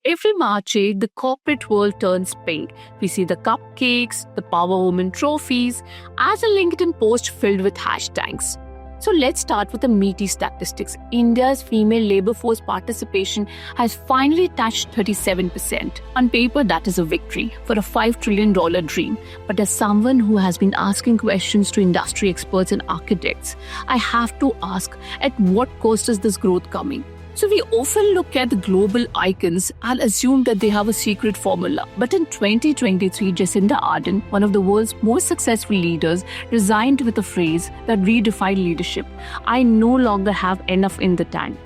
Every March 8, the corporate world turns pink. We see the cupcakes, the Power Woman trophies, as a LinkedIn post filled with hashtags. So let's start with the meaty statistics. India's female labor force participation has finally touched 37%. On paper, that is a victory for a $5 trillion dream. But as someone who has been asking questions to industry experts and architects, I have to ask, at what cost is this growth coming? So we often look at the global icons and assume that they have a secret formula. But in 2023, Jacinda Ardern, one of the world's most successful leaders, resigned with a phrase that redefined leadership: "I no longer have enough in the tank."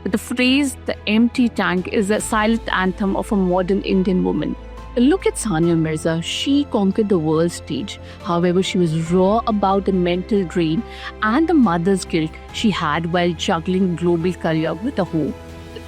But the phrase, "the empty tank," is a silent anthem of a modern Indian woman. Look at Sania Mirza. She conquered the world stage. However, she was raw about the mental drain and the mother's guilt she had while juggling global career with a home.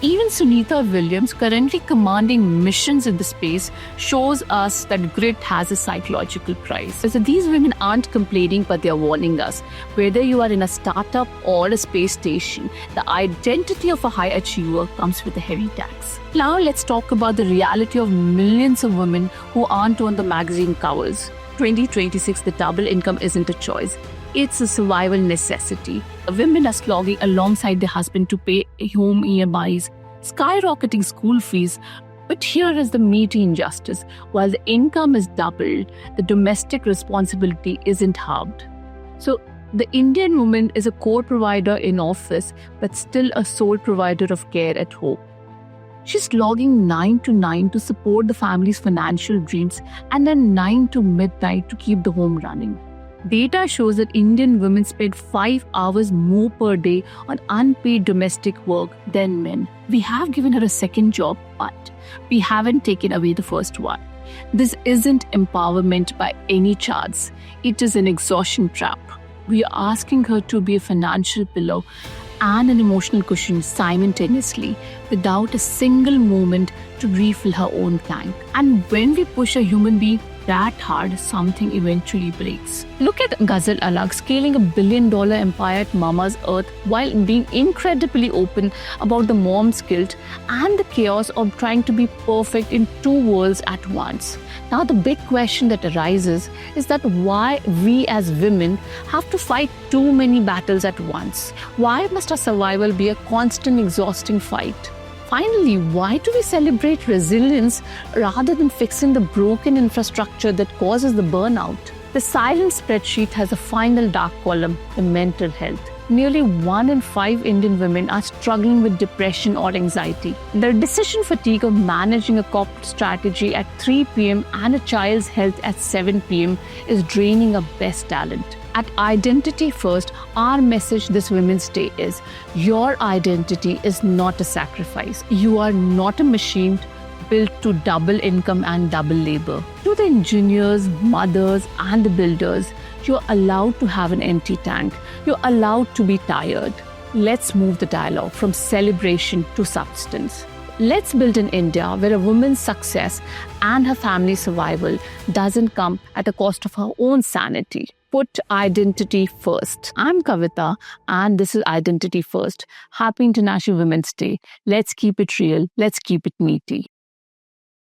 Even Sunita Williams, currently commanding missions in the space, shows us that grit has a psychological price. So these women aren't complaining, but they're warning us. Whether you are in a startup or a space station, the identity of a high achiever comes with a heavy tax. Now let's talk about the reality of millions of women who aren't on the magazine covers. 2026, the double income isn't a choice. It's a survival necessity. Women are slogging alongside their husband to pay home EMIs, skyrocketing school fees. But here is the meaty injustice. While the income is doubled, the domestic responsibility isn't halved. So the Indian woman is a core provider in office, but still a sole provider of care at home. She's logging 9 to 9 to support the family's financial dreams and then 9 to midnight to keep the home running. Data shows that Indian women spend 5 hours more per day on unpaid domestic work than men. We have given her a second job, but we haven't taken away the first one. This isn't empowerment by any chance. It is an exhaustion trap. We are asking her to be a financial pillow and an emotional cushion simultaneously, without a single moment to refill her own tank. And when we push a human being that hard, something eventually breaks. Look at Ghazal Alag scaling $1 billion empire at Mama's Earth while being incredibly open about the mom's guilt and the chaos of trying to be perfect in two worlds at once. Now the big question that arises is that why we as women have to fight too many battles at once? Why must our survival be a constant, exhausting fight? Finally, why do we celebrate resilience rather than fixing the broken infrastructure that causes the burnout? The silent spreadsheet has a final dark column: the mental health. Nearly 1 in 5 Indian women are struggling with depression or anxiety. The decision fatigue of managing a corporate strategy at 3 p.m. and a child's health at 7 p.m. is draining our best talent. At Identity1st, our message this Women's Day is: your identity is not a sacrifice. You are not a machine built to double income and double labor. To the engineers, mothers, and the builders, you're allowed to have an empty tank. You're allowed to be tired. Let's move the dialogue from celebration to substance. Let's build an India where a woman's success and her family's survival doesn't come at the cost of her own sanity. Put identity first. I'm Kavita, and this is Identity First. Happy International Women's Day. Let's keep it real. Let's keep it meaty.